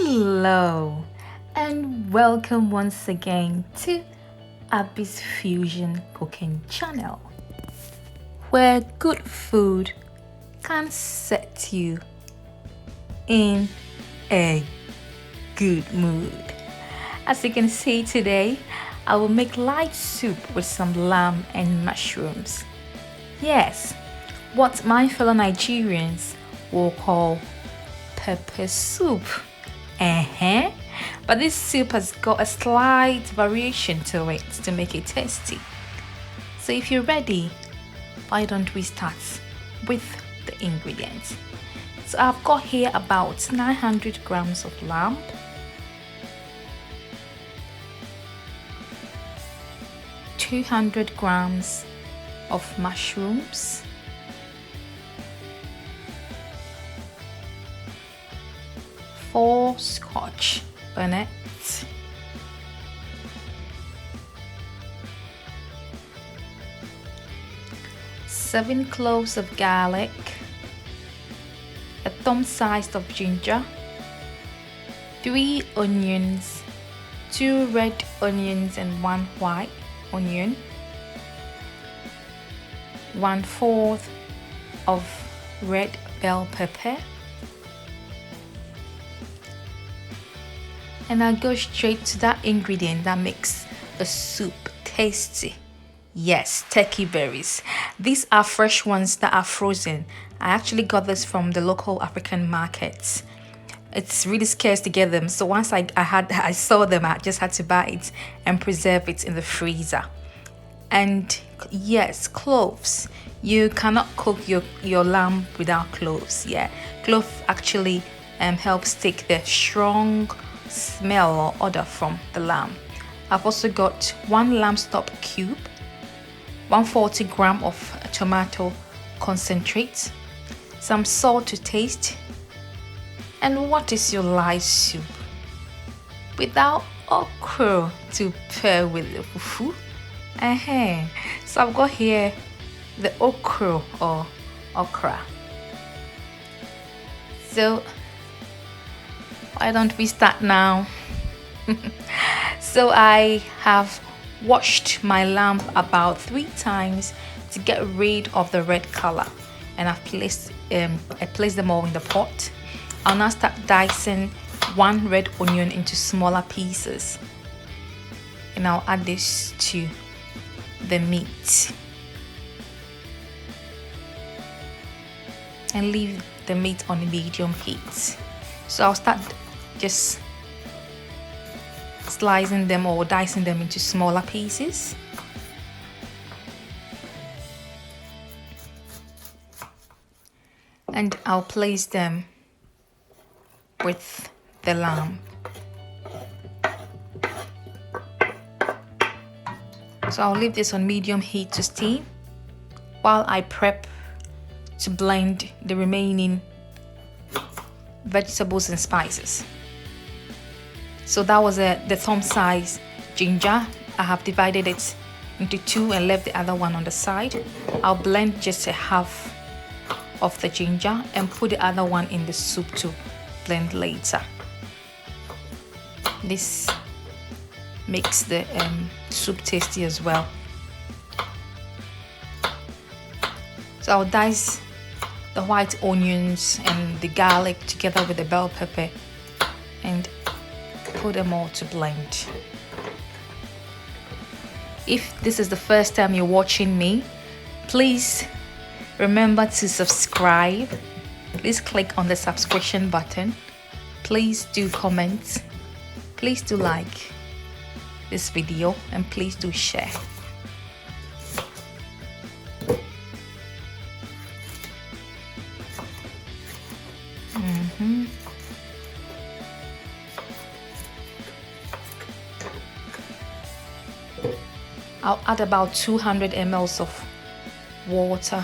Hello and welcome once again to Abby's Fusion Cooking Channel, where good food can set you in a good mood. As you can see today, I will make light soup with some lamb and mushrooms. Yes, what my fellow Nigerians will call pepper soup. But this soup has got a slight variation to it to make it tasty. So if you're ready, why don't we start with the ingredients? So I've got here about 900 grams of lamb, ,200 grams of mushrooms, 4 scotch bonnets, 7 cloves of garlic, a thumb size of ginger, 3 onions, 2 red onions and 1 white onion, 1/4 of red bell pepper, and I'll go straight to that ingredient that makes the soup tasty. Yes, turkey berries. These are fresh ones that are frozen. I actually got this from the local African markets. It's really scarce to get them, so once I saw them, I just had to buy it and preserve it in the freezer. And yes, cloves. You cannot cook your lamb without cloves. Yeah, clove actually helps take the strong smell or odor from the lamb. I've also got 1 lamb stop cube, 140 gram of tomato concentrate, some salt to taste. And what is your light soup without okra to pair with the fufu? So I've got here the okra or okra. So why don't we start now? So I have washed my lamb about 3 times to get rid of the red color, and I placed them all in the pot. I'll now start dicing 1 red onion into smaller pieces, and I'll add this to the meat and leave the meat on a medium heat. So I'll start just slicing them or dicing them into smaller pieces. And I'll place them with the lamb. So I'll leave this on medium heat to steam while I prep to blend the remaining vegetables and spices. So that was the thumb size ginger. I have divided it into 2 and left the other one on the side. I'll blend just a half of the ginger and put the other one in the soup to blend later. This makes the soup tasty as well. So I'll dice the white onions and the garlic together with the bell pepper and put them all to blend. If this is the first time you're watching me, please remember to subscribe. Please click on the subscription button. Please do comment. Please do like this video, and please do share. I'll add about 200 ml of water.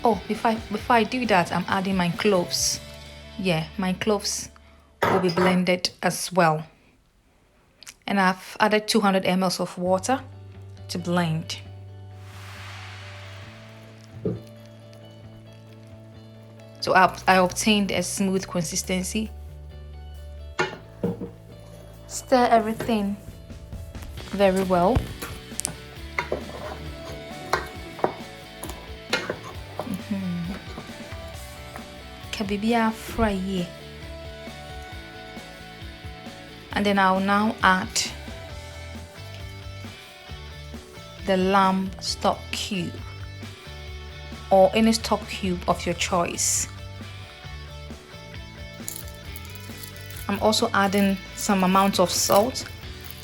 Oh, before I do that, I'm adding my cloves. Yeah, my cloves will be blended as well. And I've added 200 ml of water to blend. So I obtained a smooth consistency Stir everything very well. Kabibia fry here. And then I'll now add the lamb stock cube or any stock cube of your choice. I'm also adding some amount of salt.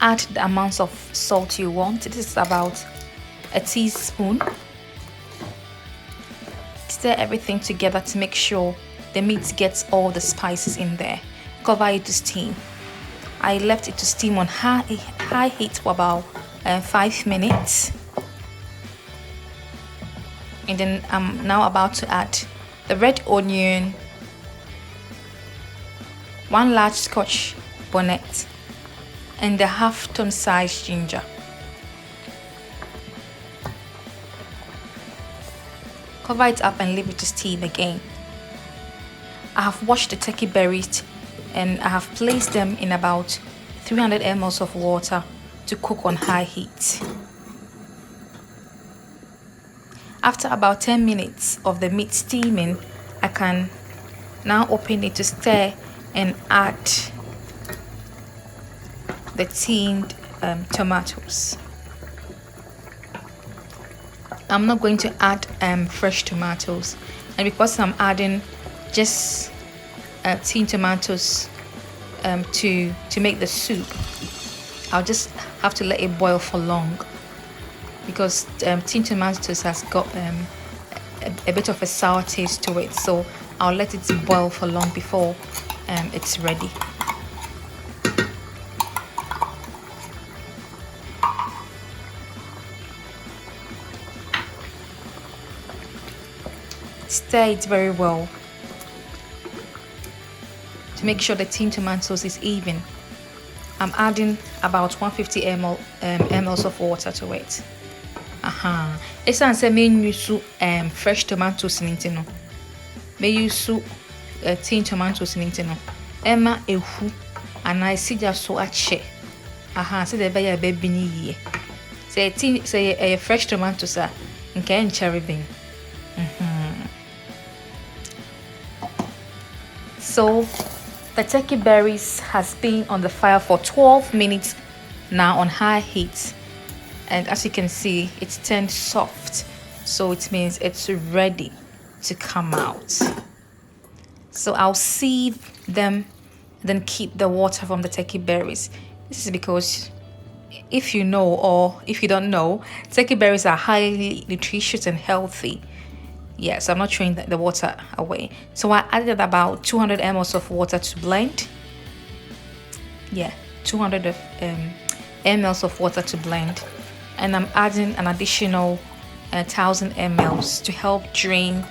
Add the amounts of salt you want. This is about a teaspoon. Stir everything together to make sure the meat gets all the spices in there. Cover it to steam. I left it to steam on high heat for about 5 minutes. And then I'm now about to add the red onion, 1 large scotch bonnet, and the half-ton size ginger. Cover it up and leave it to steam again. I have washed the turkey berries and I have placed them in about 300 ml of water to cook on high heat. After about 10 minutes of the meat steaming, I can now open it to stir and add the tinned tomatoes. I'm not going to add fresh tomatoes, and because I'm adding just tinned tomatoes to make the soup, I'll just have to let it boil for long, because tinned tomatoes has got a bit of a sour taste to it, so I'll let it boil for long before it's ready. Stir it very well to make sure the tinned tomatoes is even. I'm adding about 150 ml of water to it. It's an say me use fresh tomatoes in it no. Me use tinned tomatoes in it no. Emma ehu and I see just so ache. Say the be baby ni ye. Say a fresh tomatoes are nke cherry bean. So the turkey berries has been on the fire for 12 minutes now on high heat, and as you can see, it's turned soft, so it means it's ready to come out. So I'll sieve them, then keep the water from the turkey berries. This is because if you know or if you don't know, turkey berries are highly nutritious and healthy. Yes, I'm not throwing the water away. So I added about 200 ml of water to blend. 200 ml of water to blend. And I'm adding an additional 1,000 ml to help drain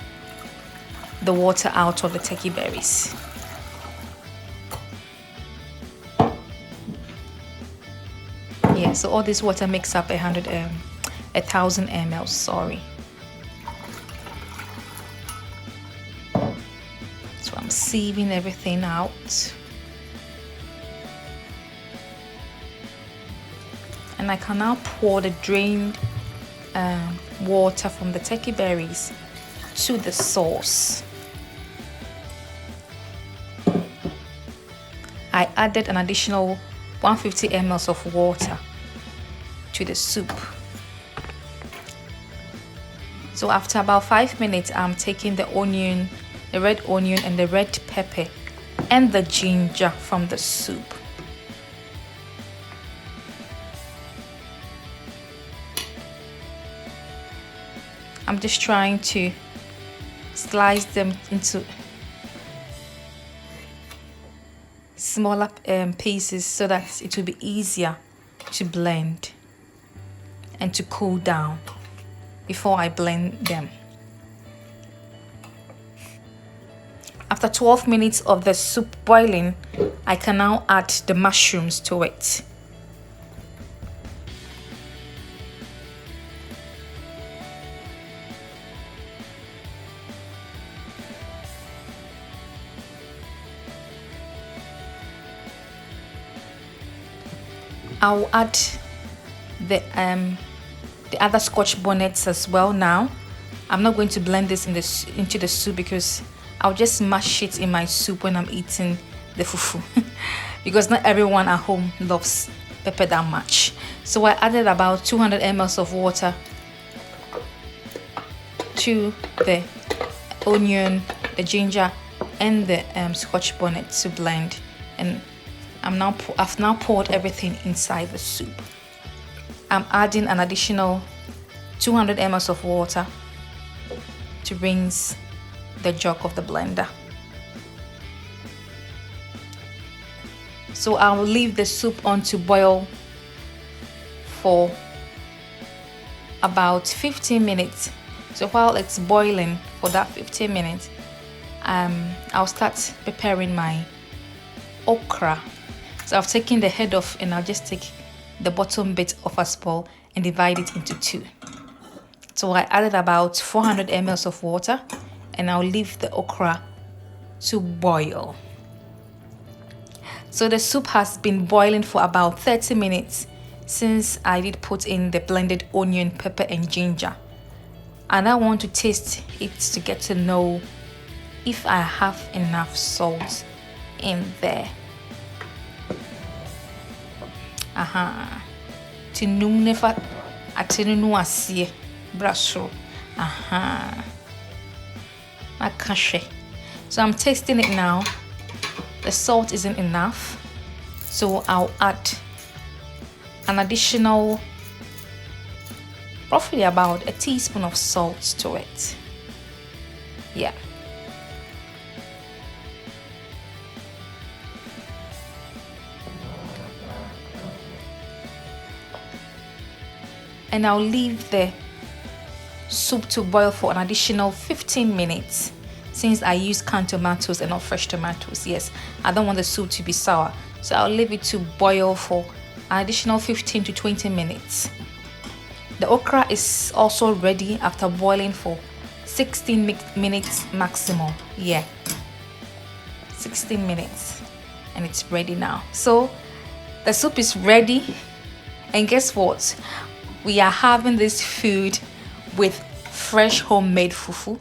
the water out of the turkey berries. So all this water makes up 1,000 ml, sorry. So I'm sieving everything out. And I can now pour the drained water from the turkey berries to the sauce. I added an additional 150 ml of water to the soup. So after about 5 minutes, I'm taking the onion, the red onion and the red pepper and the ginger from the soup. I'm just trying to slice them into smaller pieces so that it will be easier to blend and to cool down before I blend them. After 12 minutes of the soup boiling, I can now add the mushrooms to it. I'll add the other scotch bonnets as well. Now I'm not going to blend this into the soup because I'll just mash it in my soup when I'm eating the fufu because not everyone at home loves pepper that much. So I added about 200 ml of water to the onion, the ginger, and the scotch bonnet to blend, and I've now poured everything inside the soup. I'm adding an additional 200 ml of water to rinse the jug of the blender. So I'll leave the soup on to boil for about 15 minutes. So while it's boiling for that 15 minutes, I'll start preparing my okra. So I've taken the head off and I'll just take the bottom bit off as well and divide it into two. So I added about 400 ml of water and I'll leave the okra to boil. So the soup has been boiling for about 30 minutes since I did put in the blended onion, pepper and ginger. And I want to taste it to get to know if I have enough salt in there. Tinum nefa atinunu asie brasro. Makashe. So I'm tasting it now. The salt isn't enough, so I'll add an additional roughly about a teaspoon of salt to it. Yeah. And I'll leave the soup to boil for an additional 15 minutes since I use canned tomatoes and not fresh tomatoes. Yes, I don't want the soup to be sour, so I'll leave it to boil for an additional 15 to 20 minutes. The okra is also ready after boiling for 16 minutes maximum. Yeah, 16 minutes and it's ready now. So the soup is ready, and guess what? We are having this food with fresh homemade fufu.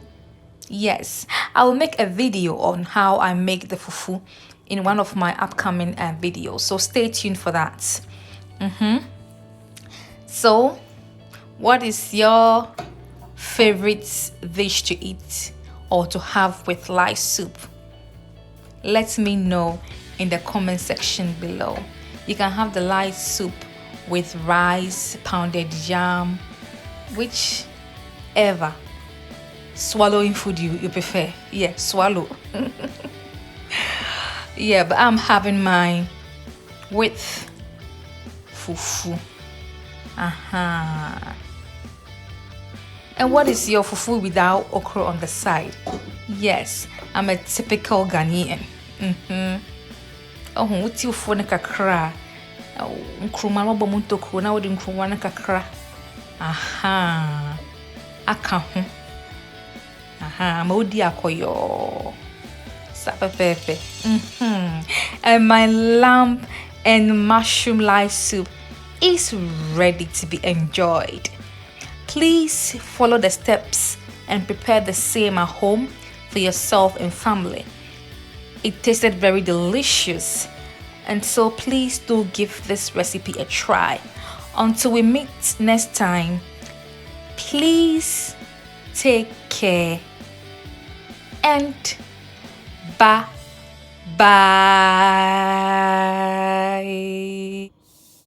Yes, I will make a video on how I make the fufu in one of my upcoming videos, so stay tuned for that. So what is your favorite dish to eat or to have with light soup? Let me know in the comment section below. You can have the light soup with rice, pounded yam, whichever swallowing food you prefer. Yeah, swallow. Yeah, but I'm having mine with fufu. And what is your fufu without okra on the side? Yes, I'm a typical Ghanaian. Oh, what's your phone kakra? Nkruma no bomu tokro na wodi nkruma na kakra. Aka ho. Ma odi akoyo. Sapepepe. And my lamb and mushroom light soup is ready to be enjoyed. Please follow the steps and prepare the same at home for yourself and family. It tasted very delicious, and so please do give this recipe a try. Until we meet next time, please take care and bye.